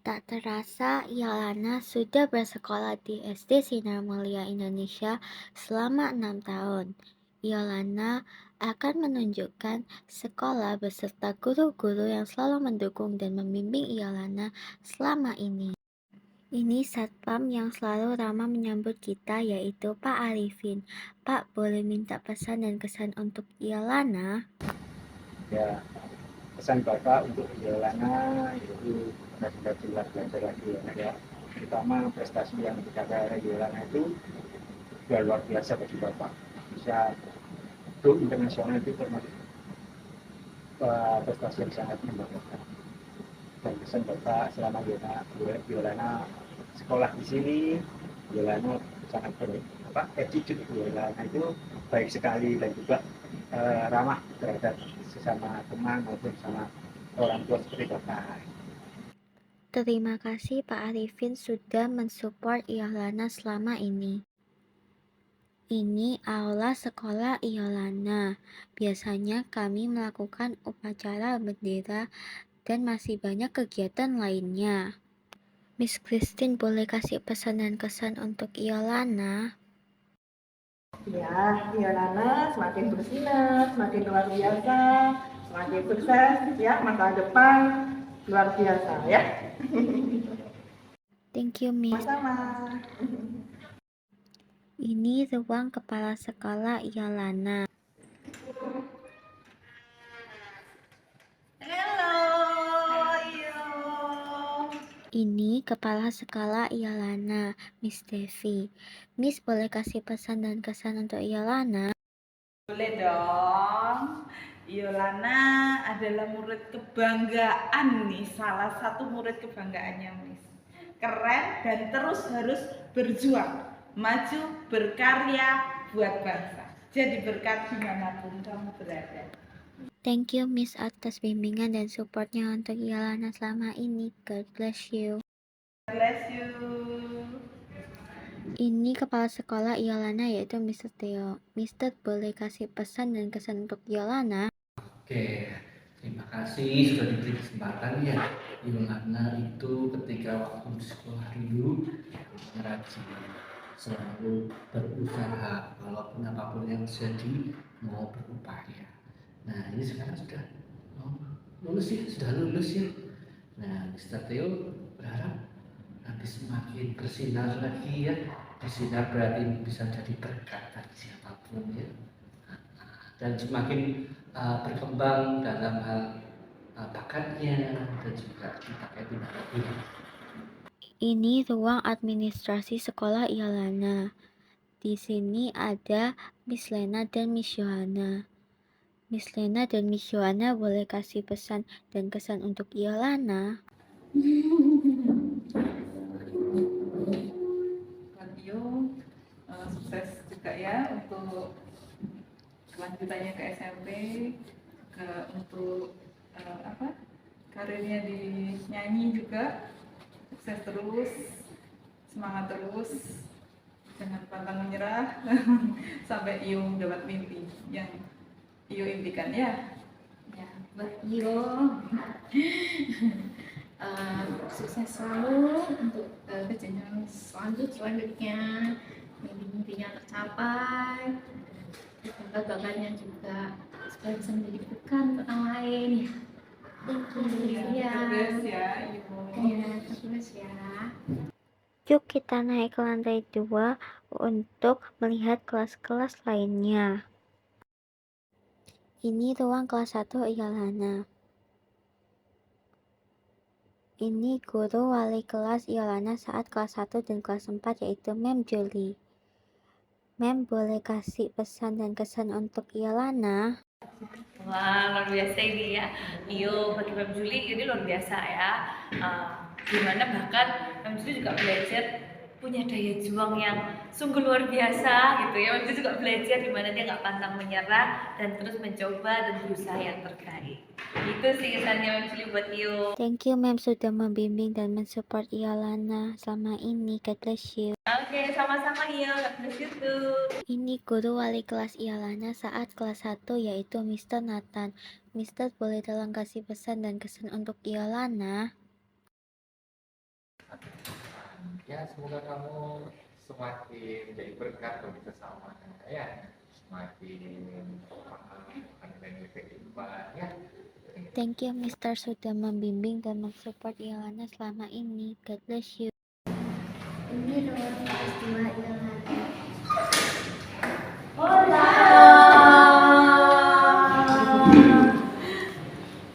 Tak terasa, Yalana sudah bersekolah di SD Sinar Mulia Indonesia selama 6 tahun. Yalana akan menunjukkan sekolah beserta guru-guru yang selalu mendukung dan membimbing Yalana selama ini. Ini satpam yang selalu ramah menyambut kita, yaitu Pak Arifin. Pak, boleh minta pesan dan kesan untuk Yalana? Ya, pesan Bapak untuk Yolana itu benar-benar belajar lagi ya. Terutama prestasi yang dicapai oleh Yolana itu luar biasa bagi Bapak. Bisa go internasional itu termasuk prestasi yang sangat membanggakan. Dan pesan Bapak selama Yolana sekolah di sini, Yolana sangat attitude Yolana itu baik sekali dan juga ramah terhadap sesama teman maupun sama orang tua seperti Bapak. Terima kasih Pak Arifin sudah mensupport Yalana selama ini. Ini aula sekolah Yolana. Biasanya kami melakukan upacara bendera dan masih banyak kegiatan lainnya. Miss Christine boleh kasih pesan dan kesan untuk Yolana? Ya, Yolana semakin bersinar, semakin luar biasa, semakin sukses ya, masa depan luar biasa ya. Thank you, Miss. Sama-sama. Ini ruang kepala sekolah Yolana. Ini kepala sekolah Yolana, Miss Devi. Miss boleh kasih pesan dan kesan untuk Yolana? Boleh dong. Yolana adalah murid kebanggaan nih, salah satu murid kebanggaannya Miss. Keren dan terus harus berjuang, maju, berkarya buat bangsa. Jadi berkat dimanapun kamu berada. Thank you Miss atas bimbingan dan supportnya untuk Yolana selama ini. God bless you. God bless you. Ini kepala sekolah Yolana yaitu Mr. Theo. Mr. boleh kasih pesan dan kesan untuk Yolana? Oke, terima kasih sudah diberi kesempatan ya. Yolana itu ketika waktu di sekolah dulu rajin, selalu berusaha walaupun apapun yang jadi mau berupaya. Nah ini sekarang sudah lulus ya, sudah lulus ya. Nah Mr. Theo berharap nanti semakin bersinar lagi ya. Bersinar berarti bisa jadi berkat bagi siapapun ya. Dan semakin berkembang dalam hal bakatnya dan juga dipakai tindak lanjut. Ini ruang administrasi sekolah Yolana. Di sini ada Miss Lena dan Miss Yohana. Miss Lena dan Miss Yohana boleh kasih pesan dan kesan untuk Yolana? Buat Iyo, sukses juga ya untuk kelanjutannya ke SMP, untuk karirnya di nyanyi juga. Sukses terus, semangat terus, jangan pantang menyerah sampai Iyo dapat mimpi yang Iyo impikan ya. Ya, buat Iyo sukses selalu untuk kejayaan selanjutnya, mimpi-mimpinya tercapai, kebanggaannya juga supaya bisa menjadi berkat untuk orang lain ya. Sukses ya Iyo. Ya, sukses ya. Yuk kita naik ke lantai 2 untuk melihat kelas-kelas lainnya. Ini ruang kelas 1 Yolana. Ini guru wali kelas Yolana saat kelas 1 dan kelas 4 yaitu Mem Julie. Mem boleh kasih pesan dan kesan untuk Yolana? Wah, luar biasa ini ya. Iyo bagi Mem Julie ini luar biasa ya. Dimana bahkan Mem Julie juga belajar punya daya juang yang sungguh luar biasa gitu ya. Mem Julie juga belajar dimana dia nggak pantang menyerah dan terus mencoba dan berusaha yang terbaik. Itu sih kesannya Mem Julie buat Iyo. Thank you Mem sudah membimbing dan mensupport Yolana selama ini. God bless you. Oke, sama-sama Iyo. God bless you too. Ini guru wali kelas Yolana saat kelas 1 yaitu Mr. Nathan. Mr. boleh tolong kasih pesan dan kesan untuk Yolana? Ya semoga kamu semakin jadi berkat bagi sesama ya, semakin paham akan nilai kehidupan ya. Thank you Mister sudah membimbing dan mensupport Iolana selama ini. God bless you. Ini ruang kelas 2 Iolana.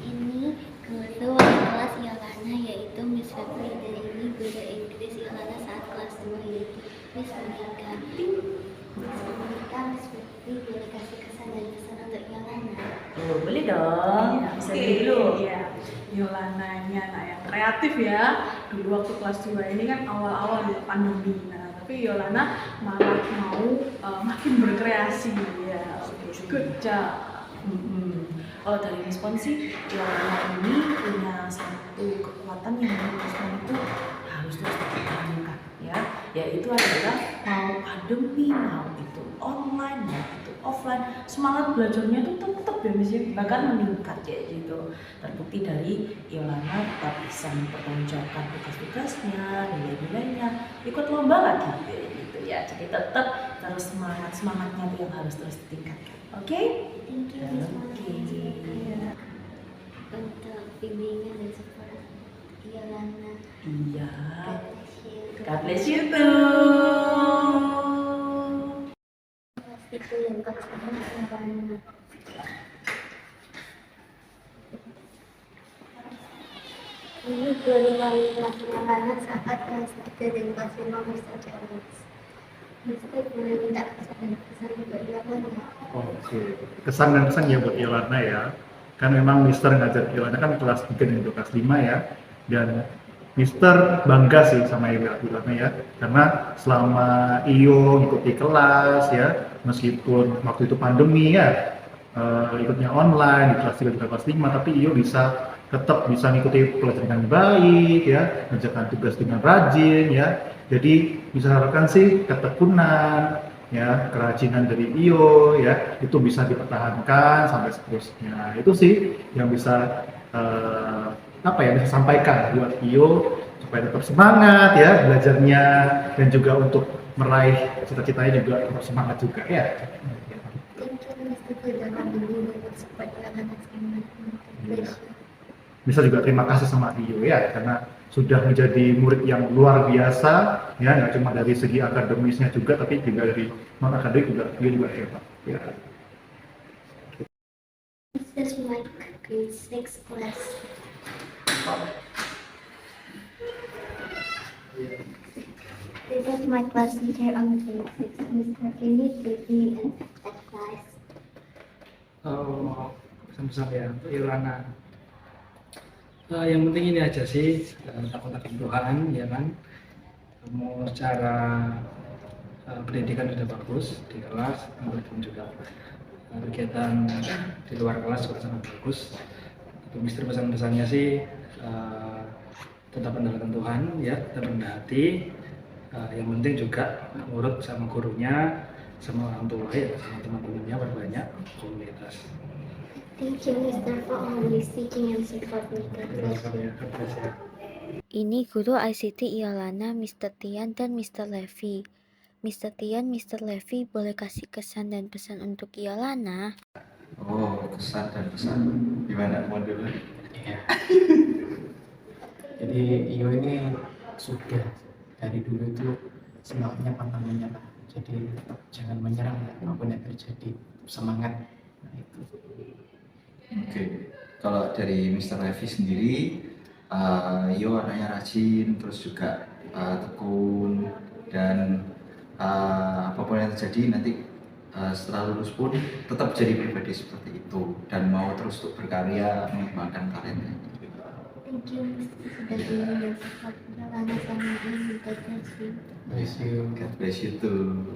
Ini guru wali kelas Iolana yaitu Miss Febri, dan ini guru Inggris Iolana saat kelas 2 yaitu Miss Monica. Miss Febri boleh kasih kesan dan pesan untuk Iolana. Oh, boleh dong. Bisa dulu. Iya. Yolananya anak yang kreatif ya. Dulu waktu kelas 2 ini kan awal-awal di pandemi. Nah, tapi Yolana malah mau makin berkreasi ya. Good job. Kalau dari respon sih, Yolana ini punya satu kekuatan yang respon itu harus terus dipertahankan ya, yaitu adalah mau pandemi, mau itu online, mau itu offline, semangat belajarnya itu tetap ya misalnya bahkan meningkat kayak gitu. Terbukti dari Yolana tetap bisa mempertanggungjawabkan tugas-tugasnya, nilai-nilainya, ikut lomba lagi kayak gitu ya. Jadi tetap terus semangatnya itu yang harus terus ditingkatkan. Oke? Thank you Miss Monica untuk bimbingan dan support Iolana. Iya. God bless God bless you. you too. Itu yang pertama Iolana. Ini guru wali kelas Iolana saat kelas 3 dan kelas 5 Mr. Charles. Mr. boleh minta kesan dan pesan untuk Iolana. Oke, kesan dan pesan ya buat Iolana ya. Kan memang Mister ngajar Iolana kan kelas 3 dan juga kelas 5 ya. Dan Mister bangga sih sama Iolana ya. Karena selama Iyo ngikuti kelas ya, meskipun waktu itu pandemi ya, ikutnya online di kelas 3 juga kelas 5, tapi Iyo tetap bisa ngikuti pelajaran dengan baik ya, mengerjakan tugas dengan rajin ya. Jadi bisa harapkan sih ketekunan ya, kerajinan dari Iyo ya, itu bisa dipertahankan sampai seterusnya. Itu sih yang bisa bisa sampaikan buat Iyo supaya tetap semangat ya belajarnya, dan juga untuk meraih cita-citanya juga tetap semangat juga ya. Thank you Mr. sudah membimbing dan support Iolana selama ini. Bisa juga terima kasih sama Iyo ya, karena sudah menjadi murid yang luar biasa ya, nggak cuma dari segi akademisnya juga, tapi juga dari non akademik juga hebat ya. Mr. Mike, grade 6 class. This is my class teacher on grade 6, Mr. Philip, Baby, and advice. Pesan-pesan ya untuk Iolana. Yang penting ini aja sih, takut akan Tuhan ya kan. Kamu secara pendidikan sudah bagus di kelas, kemudian juga kegiatan di luar kelas juga sangat bagus. Untuk Mister pesan-pesannya sih tetap andalkan Tuhan ya, tetap rendah hati. Yang penting juga nurut sama gurunya, sama orang tua ya, sama teman-temannya, berbanyak komunitas. Thank you, Mr. for always teaching and support me. God bless you. Ini guru ICT Iolana, Mr. Tian dan Mr. Levi. Mr. Tian, Mr. Levi boleh kasih kesan dan pesan untuk Iolana? Oh, kesan dan pesan. Gimana mau dulu? Ya. Jadi Iyo ini sudah dari dulu itu semangatnya pantang menyerah. Jadi tetap jangan menyerah apapun yang terjadi, semangat. Nah, itu. Oke, kalau dari Mr. Levi sendiri, Iyo anaknya rajin, terus juga tekun, dan apapun yang terjadi nanti setelah lulus pun tetap jadi pribadi seperti itu, dan mau terus untuk berkarya mengembangkan talentanya. Thank you, Mr. sudah bimbing dan support Iolana selama ini. God bless you. Bless you. God bless you too.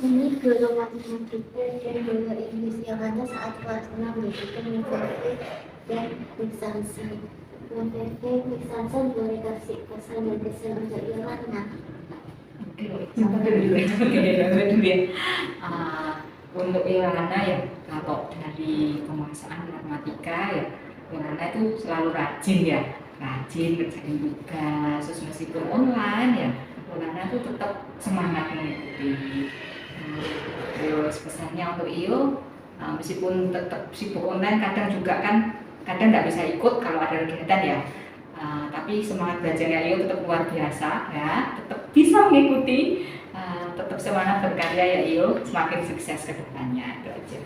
Ini guru matematika dan guru Inggris Iolana saat kelas 6 yaitu Miss Febri dan Miss Sansan. Miss Febri, Miss Sansan boleh kasih pesan dan kesan untuk Iolana. Oke, sampai dulu ya. Untuk Iolana ya, contoh dari pemasakan matematika ya, Yolanda itu selalu rajin ya, rajin kerjain tugas, terus meskipun online ya, Yolanda tuh tetap semangat mengikuti. Terus pesannya untuk Iyo, meskipun tetap sibuk online, kadang nggak bisa ikut kalau ada kegiatan ya. Tapi semangat belajarnya Iyo tetap luar biasa ya, tetap bisa mengikuti, tetap semangat berkarya ya Iyo, semakin sukses ke depannya, itu aja.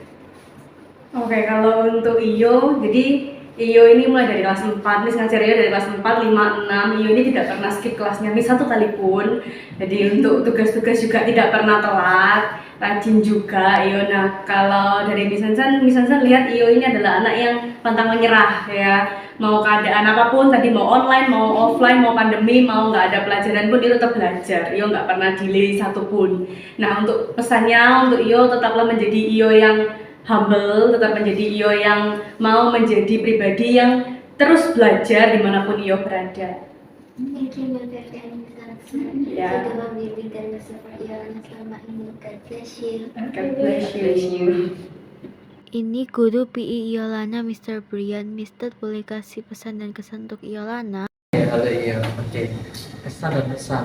Oke, kalau untuk Iyo, jadi Iyo ini mulai dari kelas 4, Miss ngajar Iyo dari kelas 4, 5, 6. Iyo ini tidak pernah skip kelasnya Miss satu kali pun. Jadi untuk tugas-tugas juga tidak pernah telat, rajin juga Iyo. Nah, kalau dari Miss Hansan lihat Iyo ini adalah anak yang pantang menyerah ya. Mau keadaan apapun, tadi mau online, mau offline, mau pandemi, mau nggak ada pelajaran pun, Iyo tetap belajar. Iyo nggak pernah delay satupun. Nah, untuk pesannya untuk Iyo, tetaplah menjadi Iyo yang humble, tetap menjadi Iyo yang mau menjadi pribadi yang terus belajar dimanapun Iyo berada. Terima kasih Ya. sudah membimbing dan mensupport Yolanda selama ini. God bless you. God bless you. Ini guru PI Yolanda, Mr. Brian. Mr. boleh kasih pesan dan kesan untuk Yolanda? Ya, halo iya, oke. Pesan dan pesan.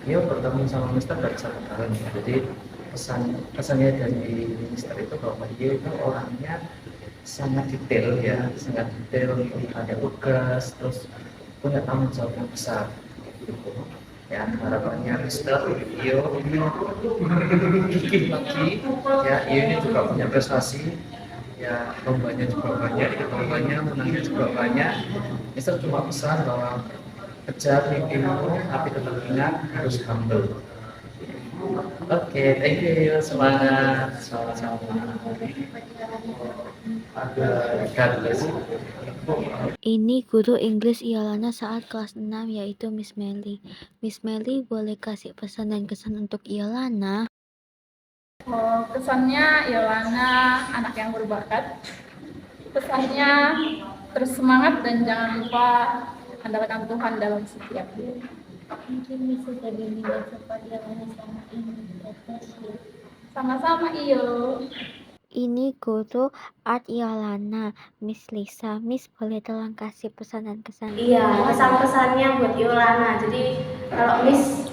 Iyo bertemu sama Mister baru 1 tahun ya. Jadi pesannya dari Mister itu bahwa Iyo itu orangnya sangat detail ya, sangat detail ada tugas, terus punya tanggung jawab yang besar. Gitu. Ya, harapannya Mister Iyo gigih lagi. Ya, Iyo ini juga punya prestasi. Ya, lombanya juga banyak, ikut lombanya, menangnya juga banyak. Mister cuma pesan bahwa kejar mimpimu, tapi tetap ingat harus humble. Oke, thank you, semangat, sama-sama. God bless you. Ini guru Inggris Yolanda saat kelas 6 yaitu Miss Melly. Miss Melly boleh kasih pesan dan kesan untuk Yolanda? Kesannya Yolanda anak yang berbakat. Pesannya terus semangat dan jangan lupa andalkan Tuhan dalam setiap hal. Mungkin bisa jadi nilai support Yolanda selama ini. God bless you. Sama-sama Iyo. Ini guru art Yolanda, Miss Lisa. Miss boleh tolong kasih pesan dan kesan? Iya, pesan-pesannya buat Yolanda. Jadi kalau Miss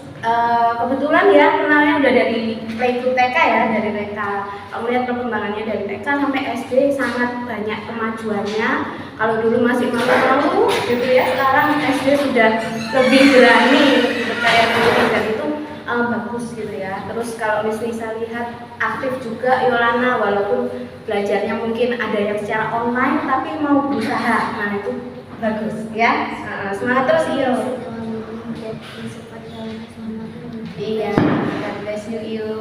kebetulan ya kenalnya udah dari playgroup TK ya, dari TK. Kalau melihat perkembangannya dari TK sampai SD sangat banyak kemajuannya. Kalau dulu masih malu-malu gitu ya, sekarang SD sudah lebih berani, lebih percaya diri dan itu bagus gitu ya. Terus kalau Miss Lisa lihat aktif juga Yolanda, walaupun belajarnya mungkin ada yang secara online tapi mau berusaha. Nah itu bagus ya. Semangat terus Iyo. Iya, God bless you Iyo.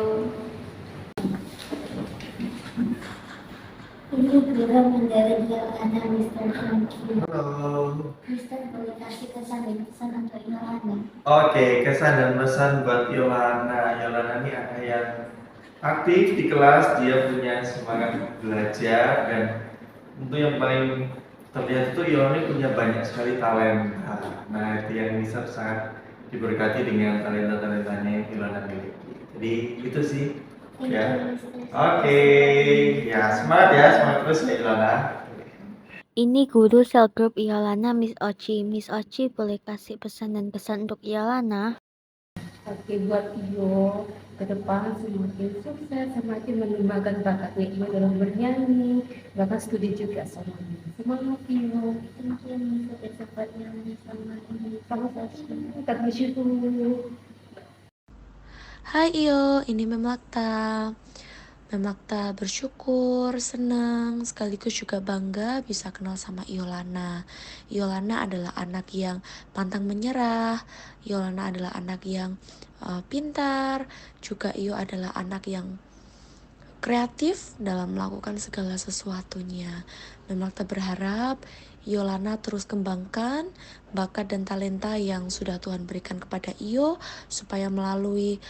Ini guru mendarat Yolanda, Mr. Franky. Halo. Mr. boleh kasih kesan dan pesan untuk Yolanda? Oke, kesan dan pesan buat Yolanda. Yolanda ini anak yang aktif di kelas, dia punya semangat belajar dan untuk yang paling terlihat itu Yolanda punya banyak sekali talenta. Nah, itu yang bisa sangat diberkati dengan talenta-talentanya yang Yolanda miliki. Jadi itu sih. Ya. Oke. Ya, semangat terus ya Yolanda. Ini guru sel group Yolanda, Miss Oci. Miss Oci boleh kasih pesan dan kesan untuk Yolanda? Oke, buat Iyo ke depan semakin sukses, semakin mengembangkan bakatnya Iyo dalam bernyanyi, bahkan studi juga sama Iyo. Semangat Iyo. Mungkin bisa support Yolanda selama ini. God bless you. Hai Iyo, ini Memakta. Memakta bersyukur, senang, sekaligus juga bangga bisa kenal sama Yolanda. Yolanda adalah anak yang pantang menyerah. Yolanda adalah anak yang pintar. Juga Iyo adalah anak yang kreatif dalam melakukan segala sesuatunya. Memakta berharap Yolanda terus kembangkan bakat dan talenta yang sudah Tuhan berikan kepada Iyo supaya melalui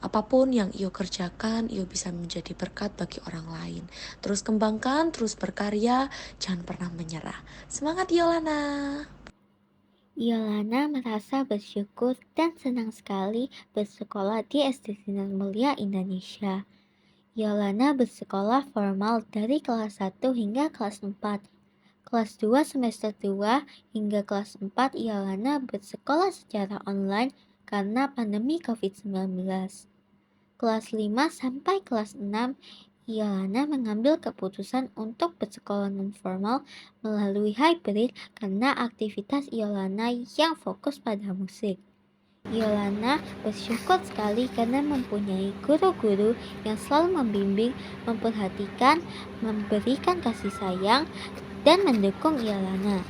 apapun yang Iyo kerjakan, Iyo bisa menjadi berkat bagi orang lain. Terus kembangkan, terus berkarya, jangan pernah menyerah. Semangat Yolanda! Yolanda merasa bersyukur dan senang sekali bersekolah di SD Sinar Mulia Indonesia. Iolana bersekolah formal dari kelas 1 hingga kelas 4. Kelas 2 semester 2 hingga kelas 4 Iolana bersekolah secara online karena pandemi COVID-19. Kelas 5 sampai kelas 6 Iolana mengambil keputusan untuk bersekolah non-formal melalui hybrid karena aktivitas Iolana yang fokus pada musik. Iolana bersyukur sekali karena mempunyai guru-guru yang selalu membimbing, memperhatikan, memberikan kasih sayang, dan mendukung Iolana.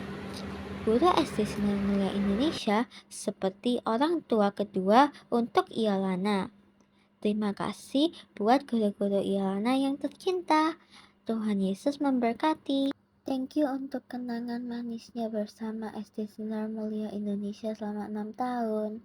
Guru SD Sinar Mulia Indonesia seperti orang tua kedua untuk Iolana. Terima kasih buat guru-guru Iolana yang tercinta. Tuhan Yesus memberkati. Thank you untuk kenangan manisnya bersama SD Sinar Mulia Indonesia selama 6 tahun.